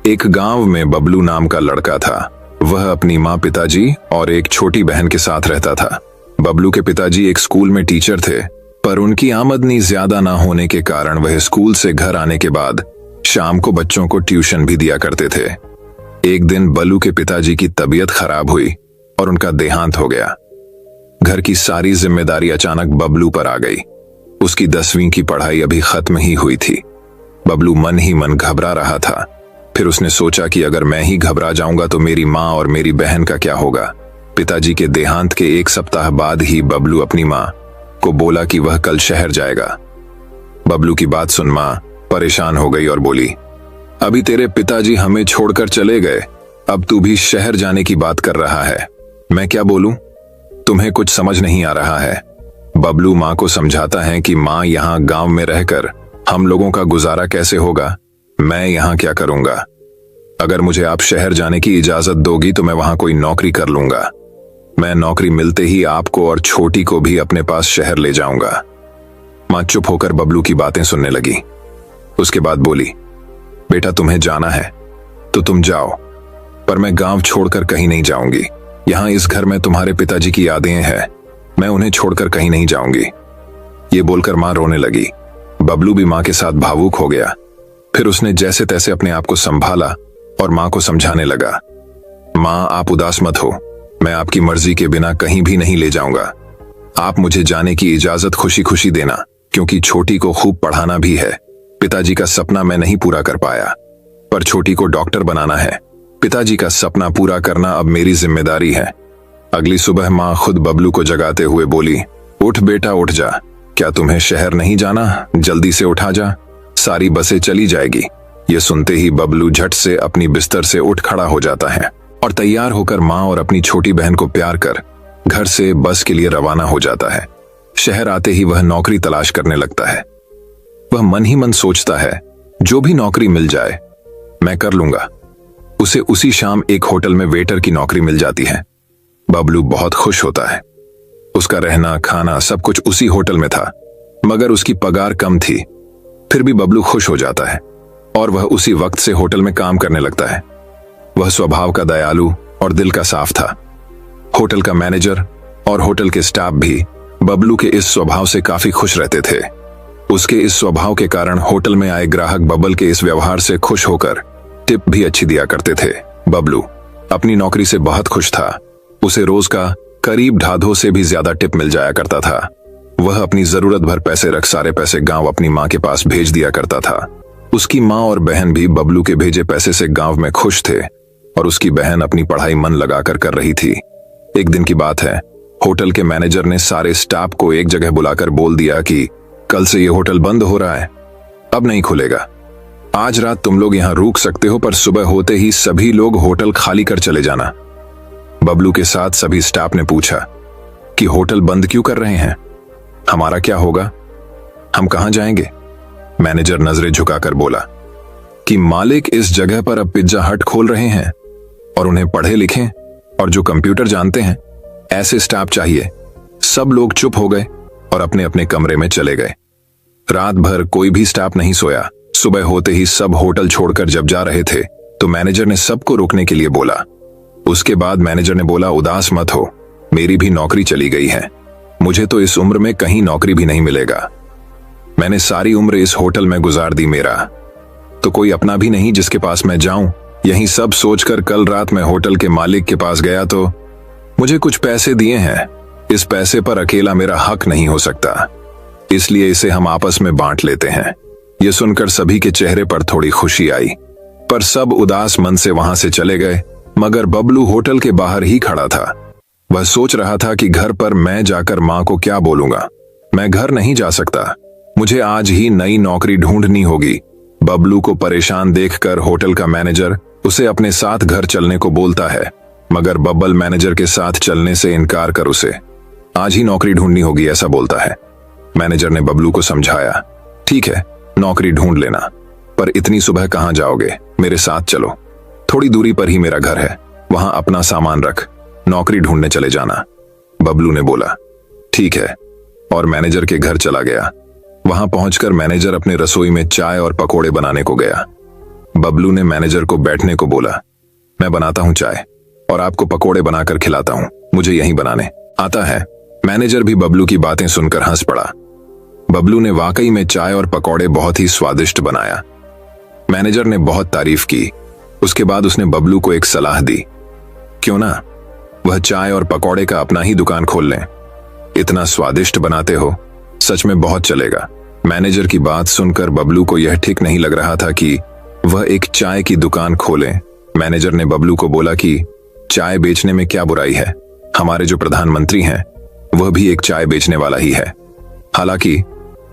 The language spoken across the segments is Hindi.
एक गांव में बबलू नाम का लड़का था। वह अपनी माँ, पिताजी और एक छोटी बहन के साथ रहता था। बबलू के पिताजी एक स्कूल में टीचर थे, पर उनकी आमदनी ज्यादा ना होने के कारण वह स्कूल से घर आने के बाद शाम को बच्चों को ट्यूशन भी दिया करते थे। एक दिन बल्लू के पिताजी की तबीयत खराब हुई और उनका देहांत हो गया। घर की सारी जिम्मेदारी अचानक बबलू पर आ गई। उसकी 10वीं की पढ़ाई अभी खत्म ही हुई थी। बबलू मन ही मन घबरा रहा था। फिर उसने सोचा कि अगर मैं ही घबरा जाऊंगा तो मेरी माँ और मेरी बहन का क्या होगा। पिताजी के देहांत के 1 सप्ताह बाद ही बबलू अपनी माँ को बोला कि वह कल शहर जाएगा। बबलू की बात सुन माँ परेशान हो गई और बोली, अभी तेरे पिताजी हमें छोड़कर चले गए, अब तू भी शहर जाने की बात कर रहा है। मैं क्या बोलूं? तुम्हें कुछ समझ नहीं आ रहा है। बबलू माँ को समझाता है कि माँ, यहाँ गांव में रहकर हम लोगों का गुजारा कैसे होगा? मैं यहाँ क्या करूंगा? अगर मुझे आप शहर जाने की इजाजत दोगी तो मैं वहां कोई नौकरी कर लूंगा। मैं नौकरी मिलते ही आपको और छोटी को भी अपने पास शहर ले जाऊंगा। माँ चुप होकर बबलू की बातें सुनने लगी। उसके बाद बोली, बेटा तुम्हें जाना है तो तुम जाओ, पर मैं गांव छोड़कर कहीं नहीं जाऊंगी। यहाँ इस घर में तुम्हारे पिताजी की यादें हैं, मैं उन्हें छोड़कर कहीं नहीं जाऊंगी। ये बोलकर माँ रोने लगी। बबलू भी माँ के साथ भावुक हो गया। फिर उसने जैसे तैसे अपने आप को संभाला और माँ को समझाने लगा, माँ आप उदास मत हो, मैं आपकी मर्जी के बिना कहीं भी नहीं ले जाऊंगा। आप मुझे जाने की इजाजत खुशी खुशी देना, क्योंकि छोटी को खूब पढ़ाना भी है। पिताजी का सपना मैं नहीं पूरा कर पाया, पर छोटी को डॉक्टर बनाना है। पिताजी का सपना पूरा करना अब मेरी जिम्मेदारी है। अगली सुबह माँ खुद बबलू को जगाते हुए बोली, उठ बेटा उठ जा, क्या तुम्हें शहर नहीं जाना? जल्दी से उठा जा, सारी बसें चली जाएगी। ये सुनते ही बबलू झट से अपनी बिस्तर से उठ खड़ा हो जाता है और तैयार होकर माँ और अपनी छोटी बहन को प्यार कर घर से बस के लिए रवाना हो जाता है। शहर आते ही वह नौकरी तलाश करने लगता है। वह मन ही मन सोचता है, जो भी नौकरी मिल जाए मैं कर लूंगा। उसे उसी शाम एक होटल में वेटर की नौकरी मिल जाती है। बबलू बहुत खुश होता है। उसका रहना खाना सब कुछ उसी होटल में था, मगर उसकी पगार कम थी। फिर भी बबलू खुश हो जाता है और वह उसी वक्त से होटल में काम करने लगता है। वह स्वभाव का दयालु और दिल का साफ था। होटल का मैनेजर और होटल के स्टाफ भी बबलू के इस स्वभाव से काफी खुश रहते थे। उसके इस स्वभाव के कारण होटल में आए ग्राहक बबल के इस व्यवहार से खुश होकर टिप भी अच्छी दिया करते थे। बबलू अपनी नौकरी से बहुत खुश था। उसे रोज का करीब 2.5 से भी ज्यादा टिप मिल जाया करता था। वह अपनी जरूरत भर पैसे रख सारे पैसे गांव अपनी माँ के पास भेज दिया करता था। उसकी माँ और बहन भी बबलू के भेजे पैसे से गांव में खुश थे और उसकी बहन अपनी पढ़ाई मन लगाकर कर रही थी। एक दिन की बात है, होटल के मैनेजर ने सारे स्टाफ को एक जगह बुलाकर बोल दिया कि कल से ये होटल बंद हो रहा है, अब नहीं खुलेगा। आज रात तुम लोग यहाँ रुक सकते हो, पर सुबह होते ही सभी लोग होटल खाली कर चले जाना। बबलू के साथ सभी स्टाफ ने पूछा कि होटल बंद क्यों कर रहे हैं? हमारा क्या होगा? हम कहां जाएंगे? मैनेजर नजरें झुकाकर बोला कि मालिक इस जगह पर अब पिज्जा हट खोल रहे हैं और उन्हें पढ़े लिखे और जो कंप्यूटर जानते हैं ऐसे स्टाफ चाहिए। सब लोग चुप हो गए और अपने अपने कमरे में चले गए। रात भर कोई भी स्टाफ नहीं सोया। सुबह होते ही सब होटल छोड़कर जब जा रहे थे तो मैनेजर ने सबको रोकने के लिए बोला। उसके बाद मैनेजर ने बोला, उदास मत हो, मेरी भी नौकरी चली गई है। मुझे तो इस उम्र में कहीं नौकरी भी नहीं मिलेगा। मैंने सारी उम्र इस होटल में गुजार दी, मेरा तो कोई अपना भी नहीं जिसके पास मैं जाऊं। यही सब सोचकर कल रात मैं होटल के मालिक के पास गया तो मुझे कुछ पैसे दिए हैं। इस पैसे पर अकेला मेरा हक नहीं हो सकता, इसलिए इसे हम आपस में बांट लेते हैं। यह सुनकर सभी के चेहरे पर थोड़ी खुशी आई, पर सब उदास मन से वहां से चले गए। मगर बबलू होटल के बाहर ही खड़ा था। वह सोच रहा था कि घर पर मैं जाकर माँ को क्या बोलूंगा। मैं घर नहीं जा सकता, मुझे आज ही नई नौकरी ढूंढनी होगी। बबलू को परेशान देखकर होटल का मैनेजर उसे अपने साथ घर चलने को बोलता है, मगर बब्बल मैनेजर के साथ चलने से इनकार कर उसे आज ही नौकरी ढूंढनी होगी ऐसा बोलता है। मैनेजर ने बबलू को समझाया, ठीक है नौकरी ढूंढ लेना, पर इतनी सुबह कहां जाओगे? मेरे साथ चलो, थोड़ी दूरी पर ही मेरा घर है, वहां अपना सामान रख, नौकरी ढूंढने चले जाना। बबलू ने बोला, ठीक है, और मैनेजर के घर चला गया। वहां पहुंचकर मैनेजर अपने रसोई में चाय और पकोड़े बनाने को गया। बबलू ने मैनेजर को बैठने को बोला। मैं बनाता हूं चाय और आपको पकोड़े बनाकर खिलाता हूं, मुझे यहीं बनाने आता है। मैनेजर भी बबलू की बातें सुनकर हंस पड़ा। बबलू ने वाकई में चाय और पकोड़े बहुत ही स्वादिष्ट बनाया। मैनेजर ने बहुत तारीफ की। उसके बाद उसने बबलू को एक सलाह दी, क्यों ना वह चाय और पकोड़े का अपना ही दुकान खोल लें। इतना स्वादिष्ट बनाते हो, सच में बहुत चलेगा। मैनेजर की बात सुनकर बबलू को यह ठीक नहीं लग रहा था कि वह एक चाय की दुकान खोले। मैनेजर ने बबलू को बोला कि चाय बेचने में क्या बुराई है, हमारे जो प्रधानमंत्री हैं वह भी एक चाय बेचने वाला ही है। हालांकि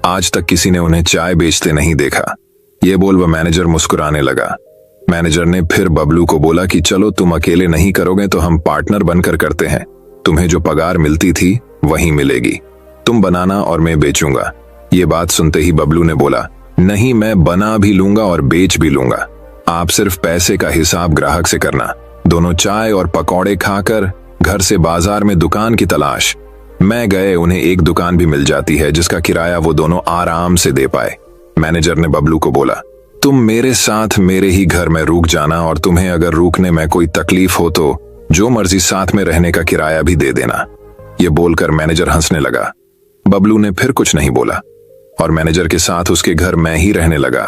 आज तक किसी ने उन्हें चाय बेचते नहीं देखा। ये बोल वह मैनेजर मुस्कुराने लगा। मैनेजर ने फिर बबलू को बोला कि चलो तुम अकेले नहीं करोगे तो हम पार्टनर बनकर करते हैं। तुम्हें जो पगार मिलती थी वही मिलेगी, तुम बनाना और मैं बेचूंगा। ये बात सुनते ही बबलू ने बोला, नहीं, मैं बना भी लूंगा और बेच भी लूंगा। आप सिर्फ पैसे का हिसाब ग्राहक से करना। दोनों चाय और पकौड़े खाकर घर से बाजार में दुकान की तलाश। मैं गए, उन्हें एक दुकान भी मिल जाती है जिसका किराया वो दोनों आराम से दे पाए। मैनेजर ने बबलू को बोला, तुम मेरे साथ मेरे ही घर में रुक जाना और तुम्हें अगर रुकने में कोई तकलीफ हो तो जो मर्जी साथ में रहने का किराया भी दे देना। ये बोलकर मैनेजर हंसने लगा। बबलू ने फिर कुछ नहीं बोला और मैनेजर के साथ उसके घर में ही रहने लगा।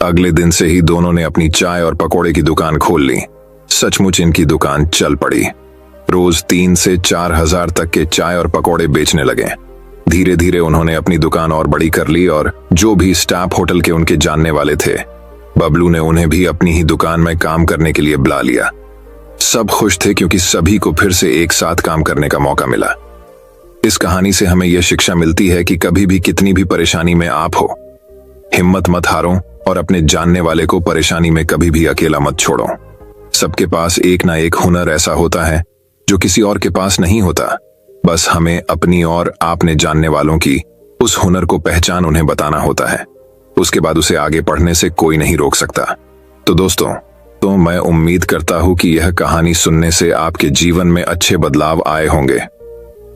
अगले दिन से ही दोनों ने अपनी चाय और पकोड़े की दुकान खोल ली। सचमुच इनकी दुकान चल पड़ी। रोज 3 से 4 हजार तक के चाय और पकोड़े बेचने लगे। धीरे धीरे उन्होंने अपनी दुकान और बड़ी कर ली और जो भी स्टाफ होटल के उनके जानने वाले थे, बबलू ने उन्हें भी अपनी ही दुकान में काम करने के लिए बुला लिया। सब खुश थे क्योंकि सभी को फिर से एक साथ काम करने का मौका मिला। इस कहानी से हमें यह शिक्षा मिलती है कि कभी भी कितनी भी परेशानी में आप हो, हिम्मत मत हारो और अपने जानने वाले को परेशानी में कभी भी अकेला मत छोड़ो। सबके पास एक ना एक हुनर ऐसा होता है जो किसी और के पास नहीं होता। बस हमें अपनी और आपने जानने वालों की उस हुनर को पहचान उन्हें बताना होता है। उसके बाद उसे आगे बढ़ने से कोई नहीं रोक सकता। तो दोस्तों, तो मैं उम्मीद करता हूं कि यह कहानी सुनने से आपके जीवन में अच्छे बदलाव आए होंगे।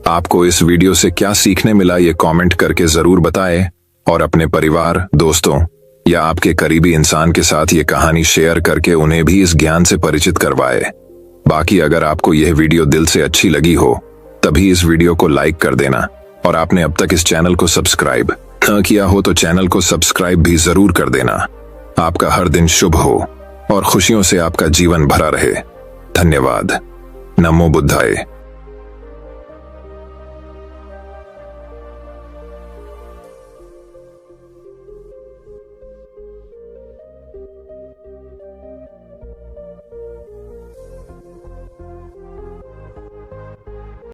आपको इस वीडियो से क्या सीखने मिला ये कमेंट करके जरूर बताएं और अपने परिवार, दोस्तों या आपके करीबी इंसान के साथ ये कहानी शेयर करके उन्हें भी इस ज्ञान से परिचित करवाएं। बाकी अगर आपको यह वीडियो दिल से अच्छी लगी हो तभी इस वीडियो को लाइक कर देना और आपने अब तक इस चैनल को सब्सक्राइब न किया हो तो चैनल को सब्सक्राइब भी जरूर कर देना। आपका हर दिन शुभ हो और खुशियों से आपका जीवन भरा रहे। धन्यवाद। नमो बुद्धाय।